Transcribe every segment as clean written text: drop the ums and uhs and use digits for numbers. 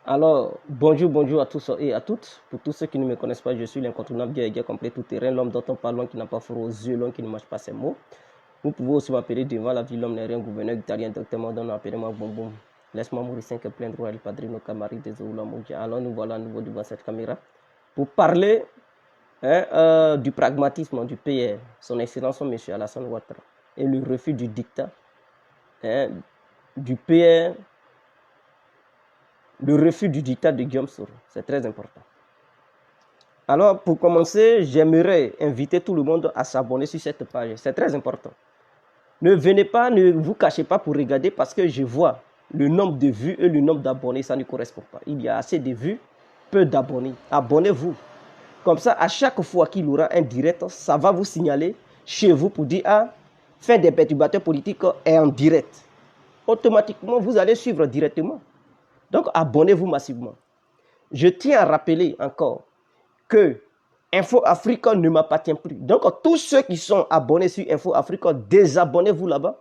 Alors, bonjour à tous et à toutes. Pour tous ceux qui ne me connaissent pas, je suis l'incontournable guerrier complet tout terrain, l'homme dont on parle, l'homme qui n'a pas froid aux yeux, l'homme qui ne mange pas ses mots. Vous pouvez aussi m'appeler devant la ville, l'homme n'est rien, gouverneur italien, docteur Madonna, appelez-moi Boum Boum. Laisse-moi mourir 5 plein droit, le padrino Camari des Oula Moudja. Alors nous voilà à nouveau devant cette caméra pour parler du pragmatisme du PR, son excellence, M. Alassane Ouattara, et le refus du dictat du PR. Le refus du dictat de Guillaume Soro, c'est très important. Alors, pour commencer, j'aimerais inviter tout le monde à s'abonner sur cette page. C'est très important. Ne venez pas, ne vous cachez pas pour regarder parce que je vois le nombre de vues et le nombre d'abonnés, ça ne correspond pas. Il y a assez de vues, peu d'abonnés. Abonnez-vous. Comme ça, à chaque fois qu'il y aura un direct, ça va vous signaler chez vous pour dire « Ah, fin des perturbateurs politiques est en direct ». Automatiquement, vous allez suivre directement. Donc, abonnez-vous massivement. Je tiens à rappeler encore que Info Africa ne m'appartient plus. Donc, tous ceux qui sont abonnés sur Info Africa, désabonnez-vous là-bas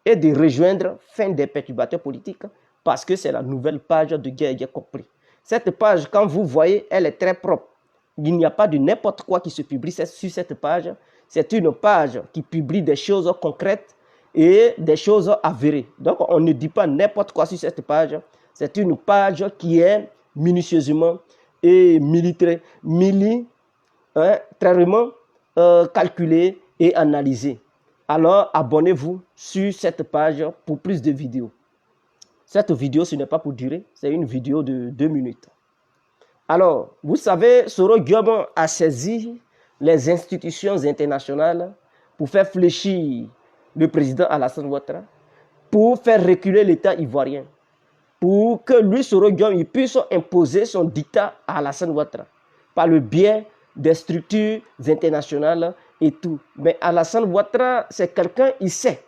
et de rejoindre Fin des perturbateurs politiques parce que c'est la nouvelle page de Guerrier Compris. Cette page, quand vous voyez, elle est très propre. Il n'y a pas de n'importe quoi qui se publie sur cette page. C'est une page qui publie des choses concrètes et des choses avérées. Donc, on ne dit pas n'importe quoi sur cette page. C'est une page qui est minutieusement et militairement calculée et analysée. Alors, abonnez-vous sur cette page pour plus de vidéos. Cette vidéo, ce n'est pas pour durer, c'est une vidéo de 2 minutes. Alors, vous savez, Soro Guillaume a saisi les institutions internationales pour faire fléchir le président Alassane Ouattara, pour faire reculer l'État ivoirien, pour que lui, Soro Guillaume, il puisse imposer son dictat à Alassane Ouattara par le biais des structures internationales et tout. Mais Alassane Ouattara, c'est quelqu'un, il sait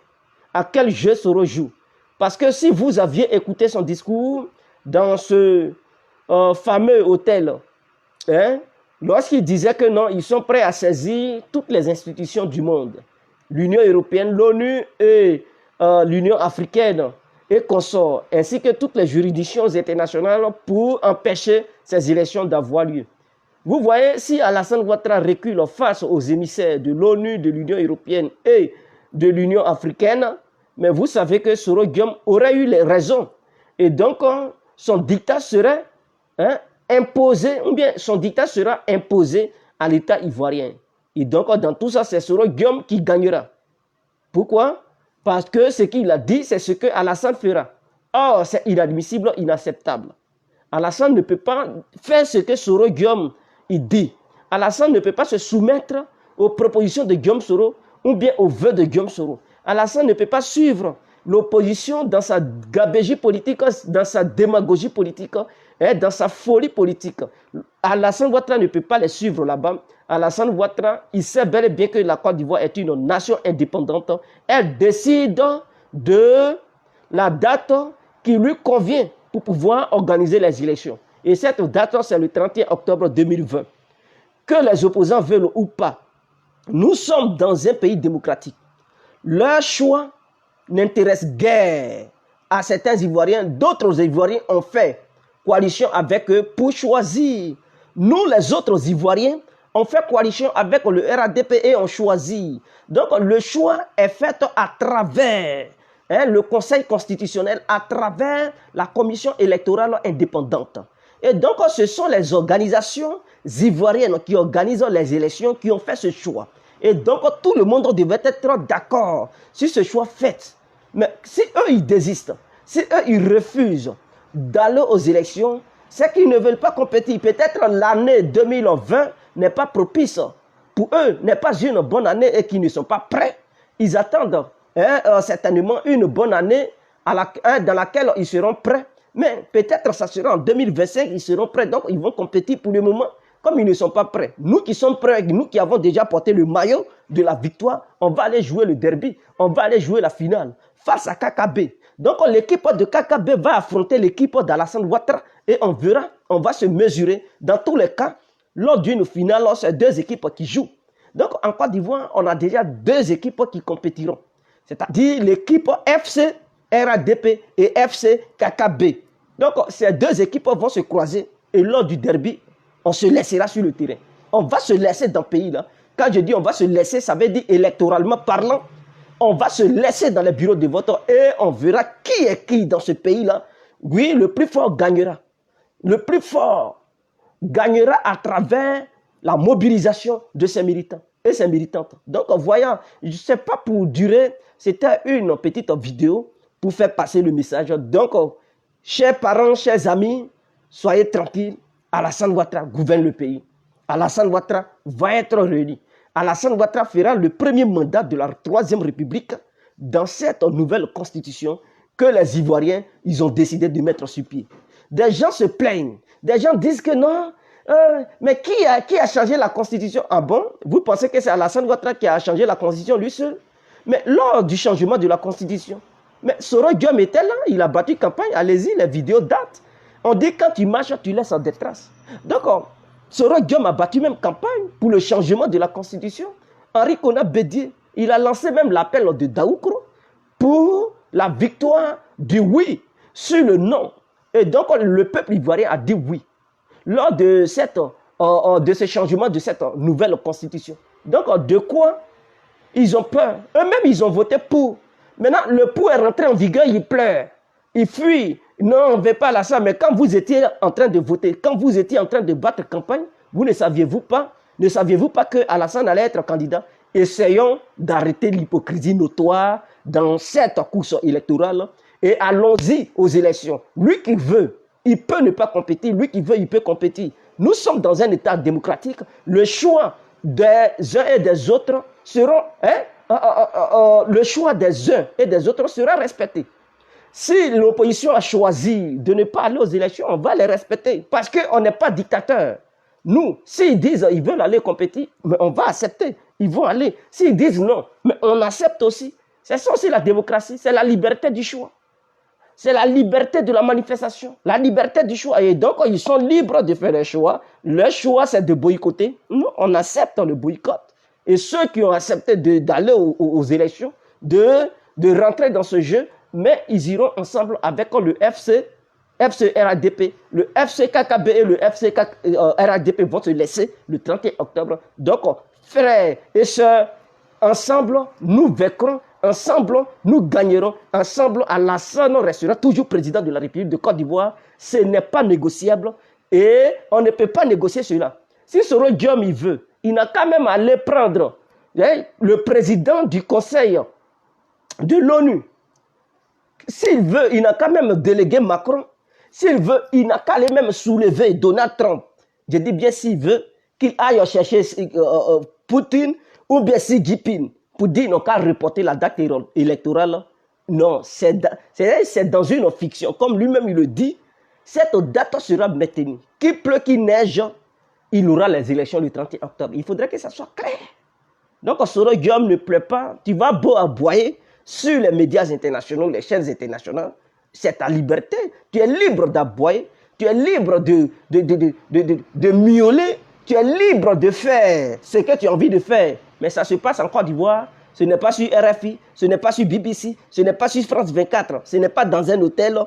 à quel jeu Soro joue. Parce que si vous aviez écouté son discours dans ce fameux hôtel, lorsqu'il disait que non, ils sont prêts à saisir toutes les institutions du monde, l'Union européenne, l'ONU et l'Union africaine et consorts, ainsi que toutes les juridictions internationales pour empêcher ces élections d'avoir lieu. Vous voyez, si Alassane Ouattara recule face aux émissaires de l'ONU, de l'Union européenne et de l'Union africaine, mais vous savez que Soro Guillaume aurait eu les raisons. Et donc, son dictat serait imposé, ou bien son dictat sera imposé à l'État ivoirien. Et donc, dans tout ça, c'est Soro Guillaume qui gagnera. Pourquoi? Parce que ce qu'il a dit, c'est ce que Alassane fera. Or, c'est inadmissible, inacceptable. Alassane ne peut pas faire ce que Soro Guillaume il dit. Alassane ne peut pas se soumettre aux propositions de Guillaume Soro ou bien aux vœux de Guillaume Soro. Alassane ne peut pas suivre l'opposition dans sa gabégie politique, dans sa démagogie politique, dans sa folie politique. Alassane Ouattara ne peut pas les suivre là-bas. Alassane Ouattara, il sait bel et bien que la Côte d'Ivoire est une nation indépendante. Elle décide de la date qui lui convient pour pouvoir organiser les élections. Et cette date, c'est le 31 octobre 2020. Que les opposants veulent ou pas, nous sommes dans un pays démocratique. Leur choix n'intéresse guère à certains Ivoiriens. D'autres Ivoiriens ont fait coalition avec eux pour choisir. Nous, les autres Ivoiriens, on fait coalition avec le RADP et on choisit. Donc, le choix est fait à travers le Conseil constitutionnel, à travers la Commission électorale indépendante. Et donc, ce sont les organisations ivoiriennes qui organisent les élections qui ont fait ce choix. Et donc, tout le monde devait être d'accord sur ce choix fait. Mais si eux, ils désistent, si eux, ils refusent d'aller aux élections, c'est qu'ils ne veulent pas compétir. Peut-être l'année 2020 n'est pas propice pour eux, n'est pas une bonne année et qu'ils ne sont pas prêts. Ils attendent certainement une bonne année dans laquelle ils seront prêts. Mais peut-être ça sera en 2025, ils seront prêts. Donc, ils vont compétir pour le moment. Comme ils ne sont pas prêts, nous qui sommes prêts, nous qui avons déjà porté le maillot de la victoire, on va aller jouer le derby, on va aller jouer la finale face à KKB. Donc l'équipe de KKB va affronter l'équipe d'Alassane Ouattara et on verra, on va se mesurer. Dans tous les cas, lors d'une finale, c'est deux équipes qui jouent. Donc en Côte d'Ivoire, on a déjà deux équipes qui compétiront. C'est-à-dire l'équipe FC RADP et FC KKB. Donc, ces deux équipes vont se croiser et lors du derby, on se laissera sur le terrain. On va se laisser dans le pays-là. Quand je dis on va se laisser, ça veut dire électoralement parlant, on va se laisser dans les bureaux de vote et on verra qui est qui dans ce pays-là. Oui, le plus fort gagnera. Le plus fort gagnera à travers la mobilisation de ses militants et ses militantes. Donc, voyant, je ne sais pas pour durer, c'était une petite vidéo pour faire passer le message. Donc, chers parents, chers amis, soyez tranquilles. Alassane Ouattara gouverne le pays. Alassane Ouattara va être réélu. Alassane Ouattara fera le premier mandat de la Troisième République dans cette nouvelle constitution que les Ivoiriens ils ont décidé de mettre sur pied. Des gens se plaignent. Des gens disent que non, mais qui a changé la constitution? Ah bon? Vous pensez que c'est Alassane Ouattara qui a changé la constitution lui seul? Mais lors du changement de la constitution, mais Soro Diom était là, il a battu campagne, allez-y, les vidéos datent. On dit quand tu marches, tu laisses des traces. Donc, Soro Diom a battu même campagne pour le changement de la constitution. Henri Konan Bédié, il a lancé même l'appel de Daoukro pour la victoire du oui sur le non. Et donc, le peuple ivoirien a dit oui lors de ce changement de cette nouvelle constitution. Donc, de quoi ils ont peur? Eux-mêmes, ils ont voté pour. Maintenant, le pour est rentré en vigueur, ils pleurent. Ils fuient. Non, on ne veut pas ça. Mais quand vous étiez en train de voter, quand vous étiez en train de battre campagne, vous ne saviez-vous pas que Alassane allait être candidat? Essayons d'arrêter l'hypocrisie notoire dans cette course électorale et allons-y aux élections. Lui qui veut, il peut ne pas compétir. Lui qui veut, il peut compétir. Nous sommes dans un État démocratique. Le choix des uns et des autres seront, le choix des uns et des autres sera respecté. Si l'opposition a choisi de ne pas aller aux élections, on va les respecter parce qu'on n'est pas dictateur. Nous, s'ils disent qu'ils veulent aller compétir, mais on va accepter. Ils vont aller. S'ils disent non, mais on accepte aussi. C'est ça aussi la démocratie, c'est la liberté du choix. C'est la liberté de la manifestation, la liberté du choix. Et donc, ils sont libres de faire des choix. Le choix, c'est de boycotter. Nous, on accepte le boycott. Et ceux qui ont accepté d'aller aux élections, de rentrer dans ce jeu, mais ils iront ensemble avec le FC RADP. Le FC KKB et le FC RADP vont se laisser le 31 octobre. Donc, frères et sœurs, ensemble, nous vaincrons. Ensemble, nous gagnerons. Ensemble, Alassane restera toujours président de la République de Côte d'Ivoire. Ce n'est pas négociable et on ne peut pas négocier cela. Si Soro Diom il veut, il n'a qu'à même aller prendre le président du Conseil de l'ONU. S'il veut, il n'a qu'à même déléguer Macron. S'il veut, il n'a qu'à aller même soulever Donald Trump. Je dis bien s'il veut, qu'il aille chercher Poutine ou bien Xi Jinping pour dire non qu'à reporter la date électorale. Non, c'est dans une fiction. Comme lui-même il le dit, cette date sera maintenue. Qu'il pleut, qu'il neige, il aura les élections le 31 octobre. Il faudrait que ça soit clair. Donc, Soro Diom ne pleut pas. Tu vas beau aboyer sur les médias internationaux, les chaînes internationales. C'est ta liberté. Tu es libre d'aboyer. Tu es libre de miauler. Tu es libre de faire ce que tu as envie de faire. Mais ça se passe en Côte d'Ivoire. Ce n'est pas sur RFI. Ce n'est pas sur BBC. Ce n'est pas sur France 24. Ce n'est pas dans un hôtel.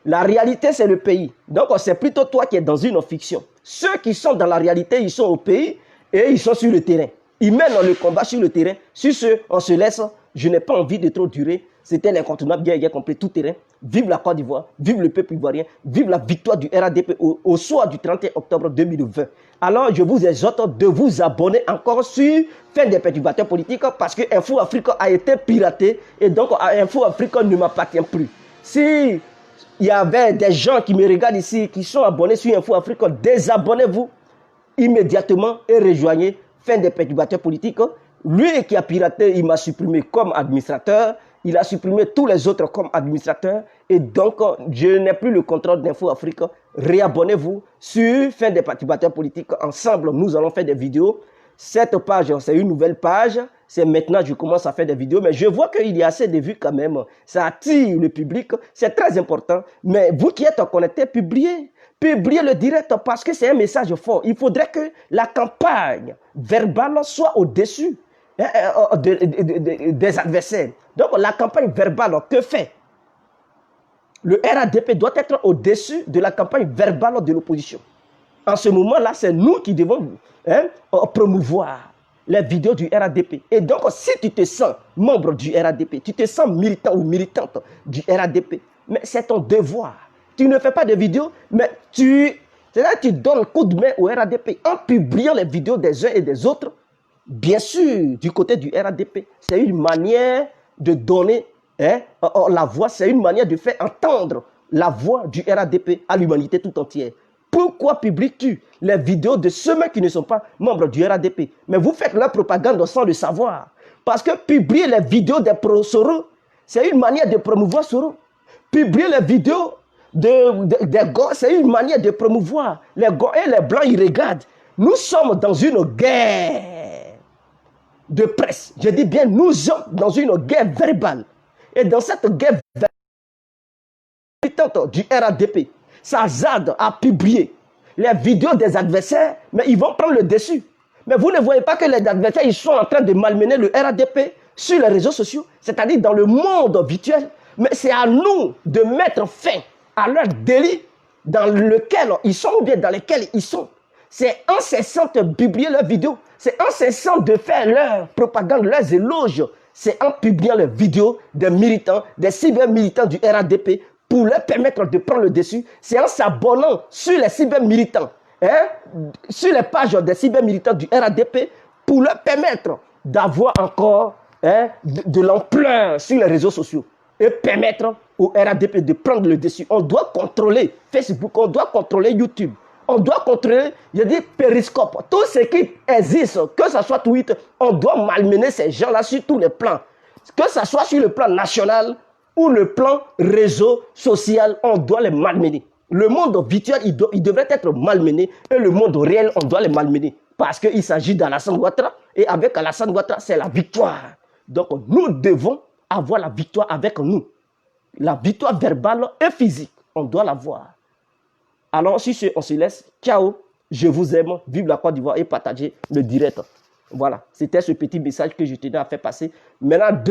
La réalité, c'est le pays. Donc, c'est plutôt toi qui es dans une fiction. Ceux qui sont dans la réalité, ils sont au pays et ils sont sur le terrain. Ils mènent le combat sur le terrain. Sur ce, on se laisse. Je n'ai pas envie de trop durer. C'était l'incontournable bien complet tout terrain. Vive la Côte d'Ivoire, vive le peuple ivoirien, vive la victoire du RADP au soir du 31 octobre 2020. Alors, je vous exhorte de vous abonner encore sur Fin des perturbateurs politiques parce que Info Afrique a été piraté et donc Info Afrique ne m'appartient plus. Si il y avait des gens qui me regardent ici, qui sont abonnés sur Info Afrique, désabonnez-vous immédiatement et rejoignez Fin des perturbateurs politiques. Lui qui a piraté, il m'a supprimé comme administrateur. Il a supprimé tous les autres comme administrateurs. Et donc, je n'ai plus le contrôle d'Info Afrique. Réabonnez-vous sur Fin des perturbateurs politiques. Ensemble, nous allons faire des vidéos. Cette page, c'est une nouvelle page. C'est maintenant que je commence à faire des vidéos. Mais je vois qu'il y a assez de vues quand même. Ça attire le public. C'est très important. Mais vous qui êtes connectés, publiez. Publiez le direct parce que c'est un message fort. Il faudrait que la campagne verbale soit au-dessus des adversaires. Donc la campagne verbale, que fait? Le RADP doit être au-dessus de la campagne verbale de l'opposition. En ce moment-là, c'est nous qui devons promouvoir les vidéos du RADP. Et donc, si tu te sens membre du RADP, tu te sens militant ou militante du RADP, mais c'est ton devoir. Tu ne fais pas de vidéos, mais tu donnes un coup de main au RADP en publiant les vidéos des uns et des autres. Bien sûr, du côté du RADP, c'est une manière de donner la voix, c'est une manière de faire entendre la voix du RADP à l'humanité tout entière. Pourquoi publies-tu les vidéos de ceux qui ne sont pas membres du RADP? Mais vous faites leur propagande sans le savoir. Parce que publier les vidéos des pro-Soro, c'est une manière de promouvoir Soro. Publier les vidéos des gars, c'est une manière de promouvoir. Les gars et les blancs, ils regardent. Nous sommes dans une guerre de presse. Je dis bien, nous sommes dans une guerre verbale. Et dans cette guerre verbale du RADP, Sazad a publié les vidéos des adversaires, mais ils vont prendre le dessus. Mais vous ne voyez pas que les adversaires, ils sont en train de malmener le RADP sur les réseaux sociaux, c'est-à-dire dans le monde virtuel. Mais c'est à nous de mettre fin à leur délit dans lequel ils sont ou bien dans lesquels ils sont. C'est incessant de publier leurs vidéos, c'est incessant de faire leur propagande, leurs éloges. C'est en publiant les vidéos des militants, des cyber-militants du RADP, pour leur permettre de prendre le dessus, c'est en s'abonnant sur les cyber-militants, sur les pages des cyber-militants du RADP, pour leur permettre d'avoir encore de l'ampleur sur les réseaux sociaux et permettre au RADP de prendre le dessus. On doit contrôler Facebook, on doit contrôler YouTube, on doit contrôler, je dis Periscope, tout ce qui existe, que ce soit Twitter, on doit malmener ces gens-là sur tous les plans, que ce soit sur le plan national, ou le plan réseau social, on doit les malmener. Le monde virtuel, il devrait être malmené, et le monde réel, on doit les malmener. Parce qu'il s'agit d'Alassane Ouattara, et avec Alassane Ouattara, c'est la victoire. Donc, nous devons avoir la victoire avec nous. La victoire verbale et physique, on doit l'avoir. Alors, sur ce, on se laisse. Ciao, je vous aime, vive la Côte d'Ivoire et partagez le direct. Voilà, c'était ce petit message que je tenais à faire passer. Maintenant,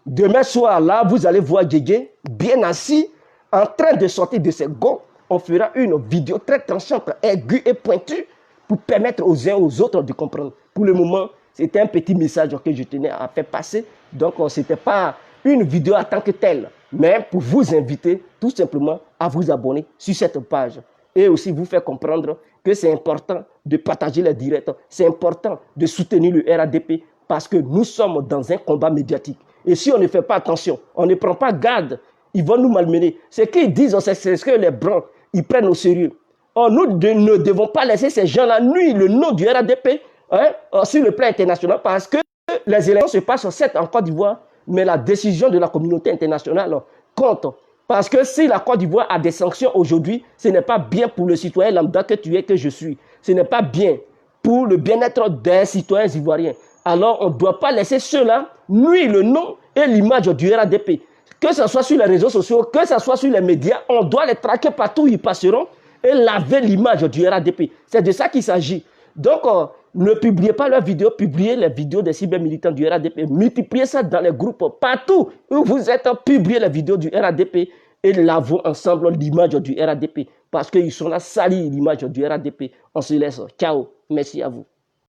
demain soir, là, vous allez voir Djédjé bien assis, en train de sortir de ses gonds. On fera une vidéo très tranchante, aiguë et pointue, pour permettre aux uns aux autres de comprendre. Pour le moment, c'était un petit message que je tenais à faire passer. Donc, ce n'était pas une vidéo en tant que telle, mais pour vous inviter tout simplement à vous abonner sur cette page. Et aussi vous faire comprendre que c'est important de partager les directs. C'est important de soutenir le RADP parce que nous sommes dans un combat médiatique. Et si on ne fait pas attention, on ne prend pas garde, ils vont nous malmener. Ce qu'ils disent, c'est ce que les Blancs, ils prennent au sérieux. Or, nous ne devons pas laisser ces gens-là nuire le nom du RADP sur le plan international parce que les élections se passent certes en Côte d'Ivoire, mais la décision de la communauté internationale compte. Parce que si la Côte d'Ivoire a des sanctions aujourd'hui, ce n'est pas bien pour le citoyen lambda que tu es, que je suis. Ce n'est pas bien pour le bien-être des citoyens ivoiriens. Alors, on ne doit pas laisser ceux-là nuire le nom et l'image du RADP. Que ce soit sur les réseaux sociaux, que ce soit sur les médias, on doit les traquer partout où ils passeront et laver l'image du RADP. C'est de ça qu'il s'agit. Donc, ne publiez pas leurs vidéos, publiez les vidéos des cyber-militants du RADP. Multipliez ça dans les groupes, partout où vous êtes, publiez les vidéos du RADP et lavons ensemble l'image du RADP. Parce qu'ils sont là, salir l'image du RADP. On se laisse. Ciao. Merci à vous.